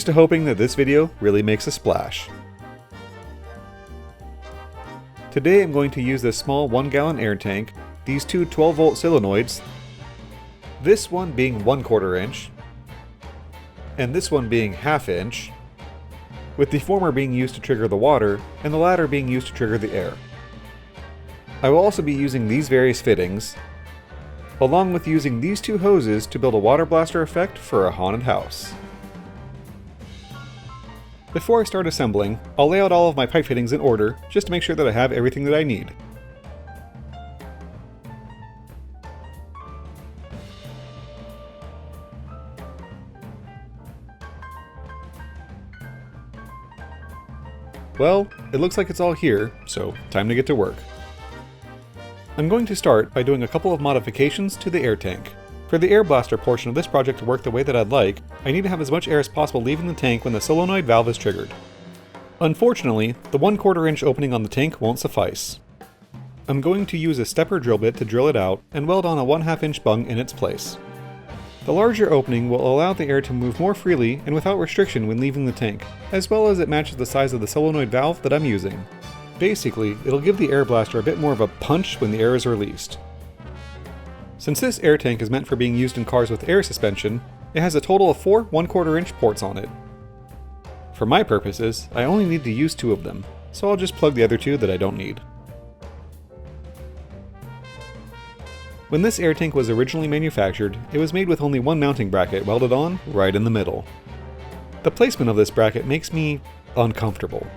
Here's to hoping that this video really makes a splash. Today I'm going to use this small 1-gallon air tank, these two 12-volt solenoids, this one being 1/4 inch, and this one being 1/2 inch, with the former being used to trigger the water, and the latter being used to trigger the air. I will also be using these various fittings, along with using these two hoses to build a water blaster effect for a haunted house. Before I start assembling, I'll lay out all of my pipe fittings in order, just to make sure that I have everything that I need. Well, it looks like it's all here, so time to get to work. I'm going to start by doing a couple of modifications to the air tank. For the air blaster portion of this project to work the way that I'd like, I need to have as much air as possible leaving the tank when the solenoid valve is triggered. Unfortunately, the 1/4 inch opening on the tank won't suffice. I'm going to use a stepper drill bit to drill it out and weld on a 1/2 inch bung in its place. The larger opening will allow the air to move more freely and without restriction when leaving the tank, as well as it matches the size of the solenoid valve that I'm using. Basically, it'll give the air blaster a bit more of a punch when the air is released. Since this air tank is meant for being used in cars with air suspension, it has a total of 4 1/4 inch ports on it. For my purposes, I only need to use 2 of them, so I'll just plug the other 2 that I don't need. When this air tank was originally manufactured, it was made with only one mounting bracket welded on right in the middle. The placement of this bracket makes me uncomfortable.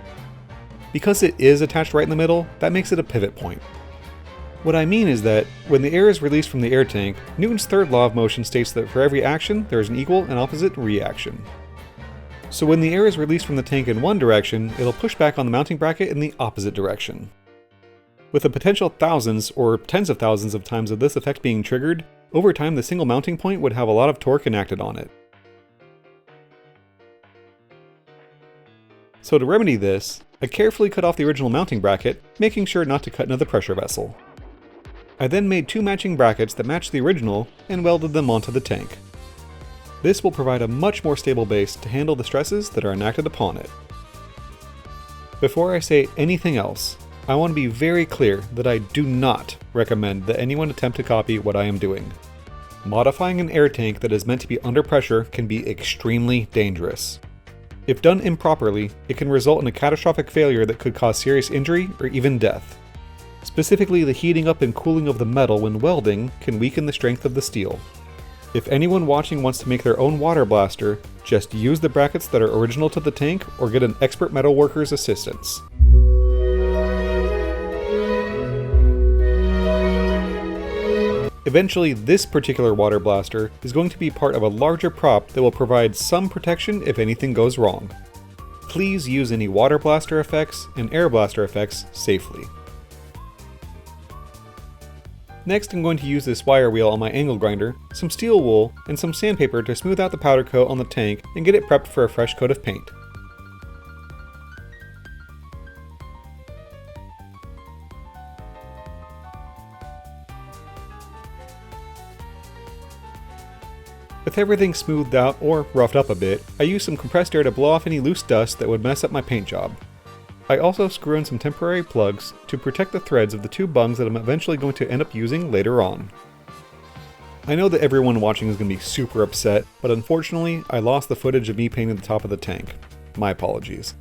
Because it is attached right in the middle, that makes it a pivot point. What I mean is that, when the air is released from the air tank, Newton's third law of motion states that for every action, there is an equal and opposite reaction. So when the air is released from the tank in one direction, it'll push back on the mounting bracket in the opposite direction. With a potential thousands or tens of thousands of times of this effect being triggered, over time the single mounting point would have a lot of torque enacted on it. So to remedy this, I carefully cut off the original mounting bracket, making sure not to cut into the pressure vessel. I then made 2 matching brackets that matched the original and welded them onto the tank. This will provide a much more stable base to handle the stresses that are enacted upon it. Before I say anything else, I want to be very clear that I do not recommend that anyone attempt to copy what I am doing. Modifying an air tank that is meant to be under pressure can be extremely dangerous. If done improperly, it can result in a catastrophic failure that could cause serious injury or even death. Specifically, the heating up and cooling of the metal when welding can weaken the strength of the steel. If anyone watching wants to make their own water blaster, just use the brackets that are original to the tank or get an expert metalworker's assistance. Eventually, this particular water blaster is going to be part of a larger prop that will provide some protection if anything goes wrong. Please use any water blaster effects and air blaster effects safely. Next, I'm going to use this wire wheel on my angle grinder, some steel wool, and some sandpaper to smooth out the powder coat on the tank and get it prepped for a fresh coat of paint. With everything smoothed out or roughed up a bit, I used some compressed air to blow off any loose dust that would mess up my paint job. I also screw in some temporary plugs to protect the threads of the 2 bungs that I'm eventually going to end up using later on. I know that everyone watching is going to be super upset, but unfortunately I lost the footage of me painting the top of the tank. My apologies.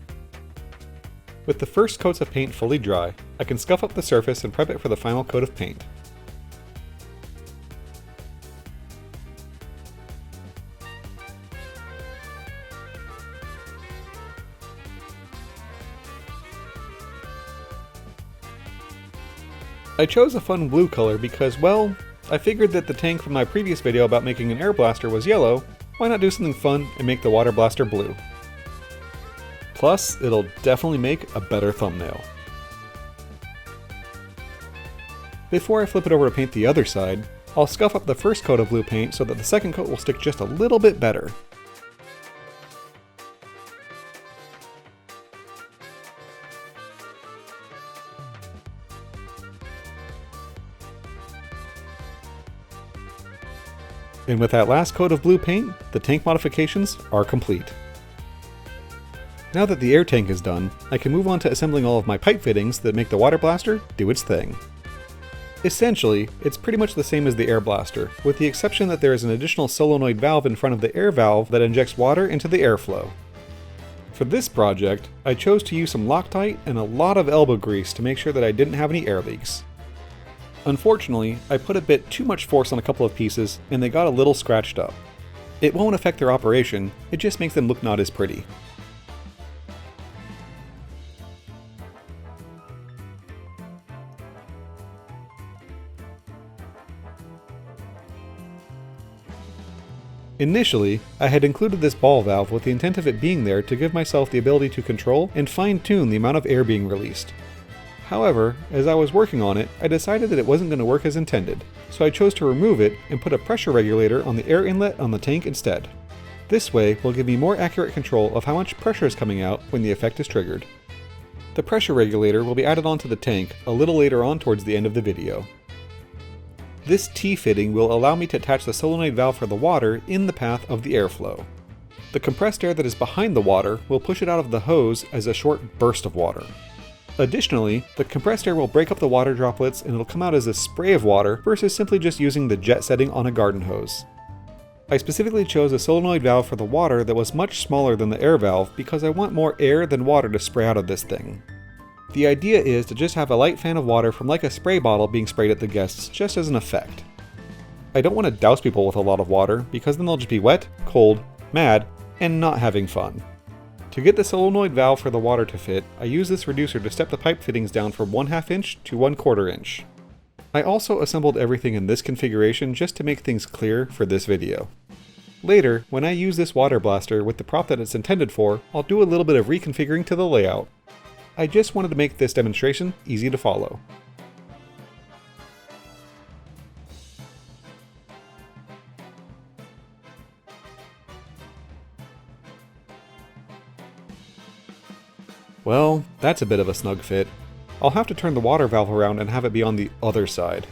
With the first coats of paint fully dry, I can scuff up the surface and prep it for the final coat of paint. I chose a fun blue color because, well, I figured that the tank from my previous video about making an air blaster was yellow, why not do something fun and make the water blaster blue? Plus, it'll definitely make a better thumbnail. Before I flip it over to paint the other side, I'll scuff up the first coat of blue paint so that the second coat will stick just a little bit better. And with that last coat of blue paint, the tank modifications are complete. Now that the air tank is done, I can move on to assembling all of my pipe fittings that make the water blaster do its thing. Essentially, it's pretty much the same as the air blaster, with the exception that there is an additional solenoid valve in front of the air valve that injects water into the airflow. For this project, I chose to use some Loctite and a lot of elbow grease to make sure that I didn't have any air leaks. Unfortunately, I put a bit too much force on a couple of pieces and they got a little scratched up. It won't affect their operation, it just makes them look not as pretty. Initially, I had included this ball valve with the intent of it being there to give myself the ability to control and fine-tune the amount of air being released. However, as I was working on it, I decided that it wasn't going to work as intended, so I chose to remove it and put a pressure regulator on the air inlet on the tank instead. This way will give me more accurate control of how much pressure is coming out when the effect is triggered. The pressure regulator will be added onto the tank a little later on towards the end of the video. This T-fitting will allow me to attach the solenoid valve for the water in the path of the airflow. The compressed air that is behind the water will push it out of the hose as a short burst of water. Additionally, the compressed air will break up the water droplets and it'll come out as a spray of water versus simply just using the jet setting on a garden hose. I specifically chose a solenoid valve for the water that was much smaller than the air valve because I want more air than water to spray out of this thing. The idea is to just have a light fan of water from like a spray bottle being sprayed at the guests just as an effect. I don't want to douse people with a lot of water because then they'll just be wet, cold, mad, and not having fun. To get the solenoid valve for the water to fit, I use this reducer to step the pipe fittings down from 1/2 inch to 1/4 inch. I also assembled everything in this configuration just to make things clear for this video. Later, when I use this water blaster with the prop that it's intended for, I'll do a little bit of reconfiguring to the layout. I just wanted to make this demonstration easy to follow. Well, that's a bit of a snug fit. I'll have to turn the water valve around and have it be on the other side.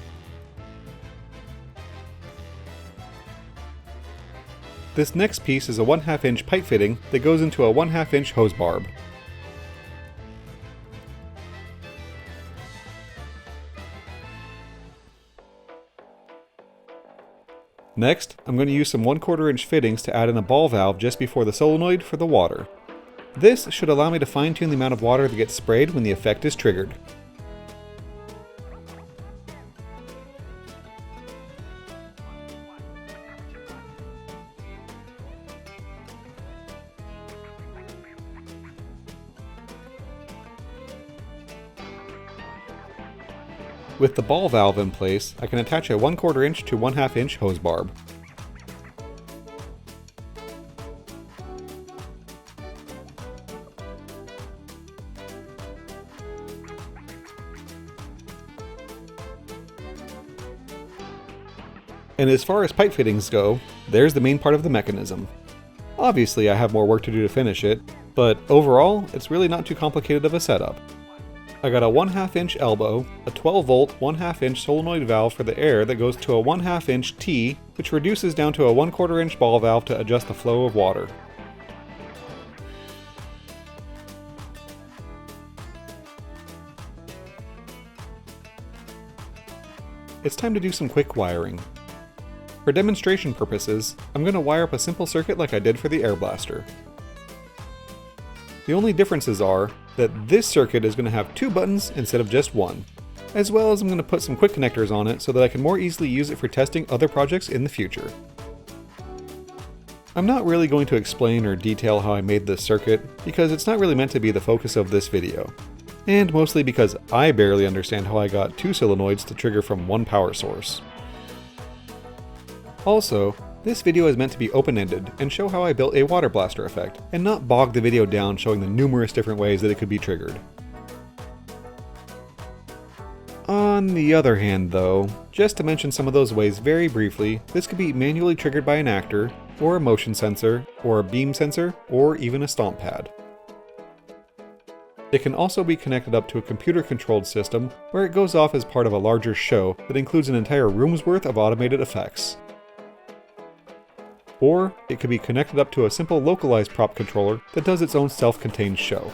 This next piece is a 1/2 inch pipe fitting that goes into a 1/2 inch hose barb. Next, I'm going to use some 1/4 inch fittings to add in a ball valve just before the solenoid for the water. This should allow me to fine-tune the amount of water that gets sprayed when the effect is triggered. With the ball valve in place, I can attach a 1/4 inch to 1/2 inch hose barb. And as far as pipe fittings go, there's the main part of the mechanism. Obviously I have more work to do to finish it, but overall, it's really not too complicated of a setup. I got a 1/2 inch elbow, a 12 volt 1/2 inch solenoid valve for the air that goes to a 1/2 inch T, which reduces down to a 1/4 inch ball valve to adjust the flow of water. It's time to do some quick wiring. For demonstration purposes, I'm going to wire up a simple circuit like I did for the air blaster. The only differences are that this circuit is going to have 2 buttons instead of just 1, as well as I'm going to put some quick connectors on it so that I can more easily use it for testing other projects in the future. I'm not really going to explain or detail how I made this circuit because it's not really meant to be the focus of this video, and mostly because I barely understand how I got 2 solenoids to trigger from 1 power source. Also, this video is meant to be open-ended and show how I built a water blaster effect, and not bog the video down showing the numerous different ways that it could be triggered. On the other hand though, just to mention some of those ways very briefly, this could be manually triggered by an actor, or a motion sensor, or a beam sensor, or even a stomp pad. It can also be connected up to a computer-controlled system where it goes off as part of a larger show that includes an entire room's worth of automated effects. or it could be connected up to a simple localized prop controller that does its own self-contained show.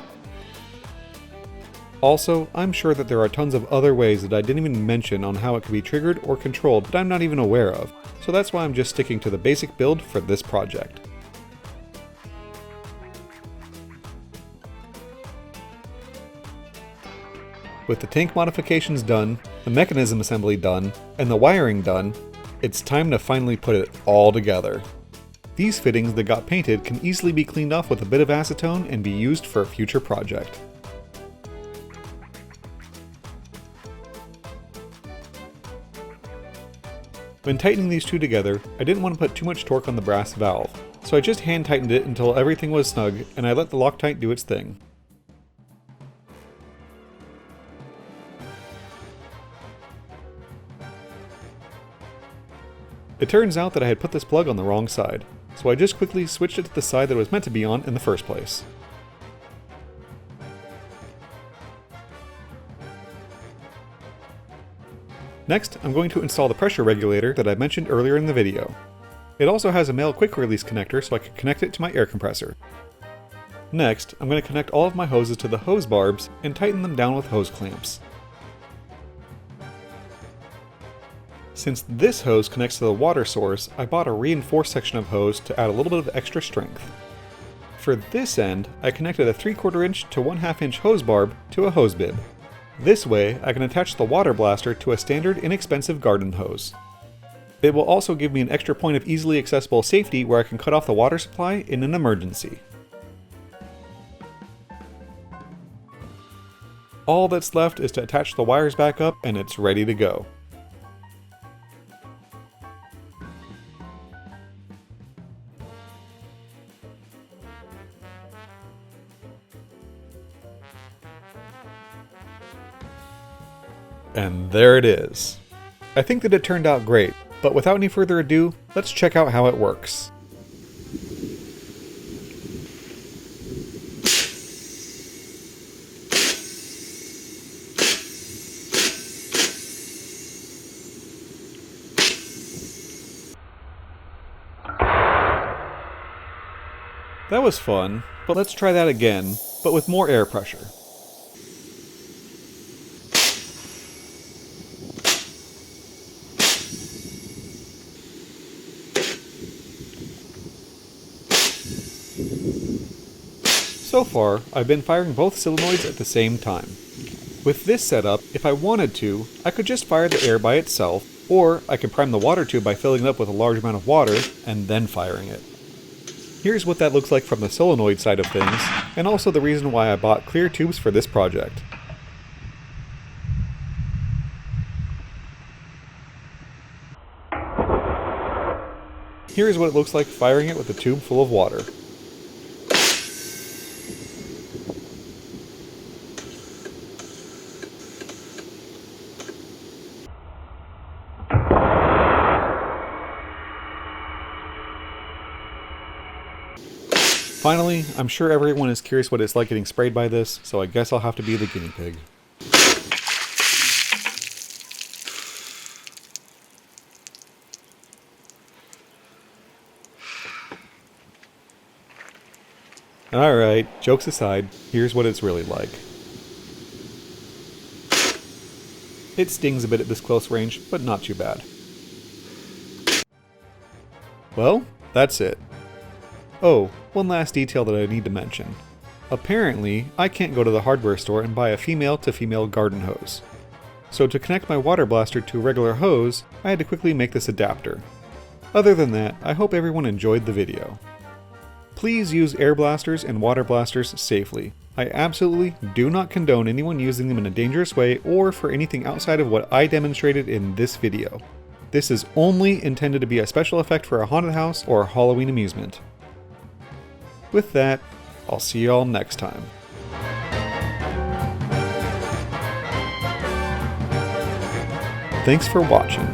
Also, I'm sure that there are tons of other ways that I didn't even mention on how it could be triggered or controlled that I'm not even aware of, so that's why I'm just sticking to the basic build for this project. With the tank modifications done, the mechanism assembly done, and the wiring done, it's time to finally put it all together. These fittings that got painted can easily be cleaned off with a bit of acetone and be used for a future project. When tightening these two together, I didn't want to put too much torque on the brass valve, so I just hand tightened it until everything was snug and I let the Loctite do its thing. It turns out that I had put this plug on the wrong side, so I just quickly switched it to the side that it was meant to be on in the first place. Next, I'm going to install the pressure regulator that I mentioned earlier in the video. It also has a male quick release connector so I can connect it to my air compressor. Next, I'm going to connect all of my hoses to the hose barbs and tighten them down with hose clamps. Since this hose connects to the water source, I bought a reinforced section of hose to add a little bit of extra strength. For this end, I connected a 3/4 inch to 1/2 inch hose barb to a hose bib. This way, I can attach the water blaster to a standard inexpensive garden hose. It will also give me an extra point of easily accessible safety where I can cut off the water supply in an emergency. All that's left is to attach the wires back up and it's ready to go. And there it is. I think that it turned out great, but without any further ado, let's check out how it works. That was fun, but let's try that again, but with more air pressure. So far, I've been firing both solenoids at the same time. With this setup, if I wanted to, I could just fire the air by itself, or I could prime the water tube by filling it up with a large amount of water, and then firing it. Here's what that looks like from the solenoid side of things, and also the reason why I bought clear tubes for this project. Here's what it looks like firing it with a tube full of water. Finally, I'm sure everyone is curious what it's like getting sprayed by this, so I guess I'll have to be the guinea pig. Alright, jokes aside, here's what it's really like. It stings a bit at this close range, but not too bad. Well, that's it. Oh, one last detail that I need to mention. Apparently, I can't go to the hardware store and buy a female-to-female garden hose. So to connect my water blaster to a regular hose, I had to quickly make this adapter. Other than that, I hope everyone enjoyed the video. Please use air blasters and water blasters safely. I absolutely do not condone anyone using them in a dangerous way or for anything outside of what I demonstrated in this video. This is only intended to be a special effect for a haunted house or a Halloween amusement. With that, I'll see y'all next time. Thanks for watching.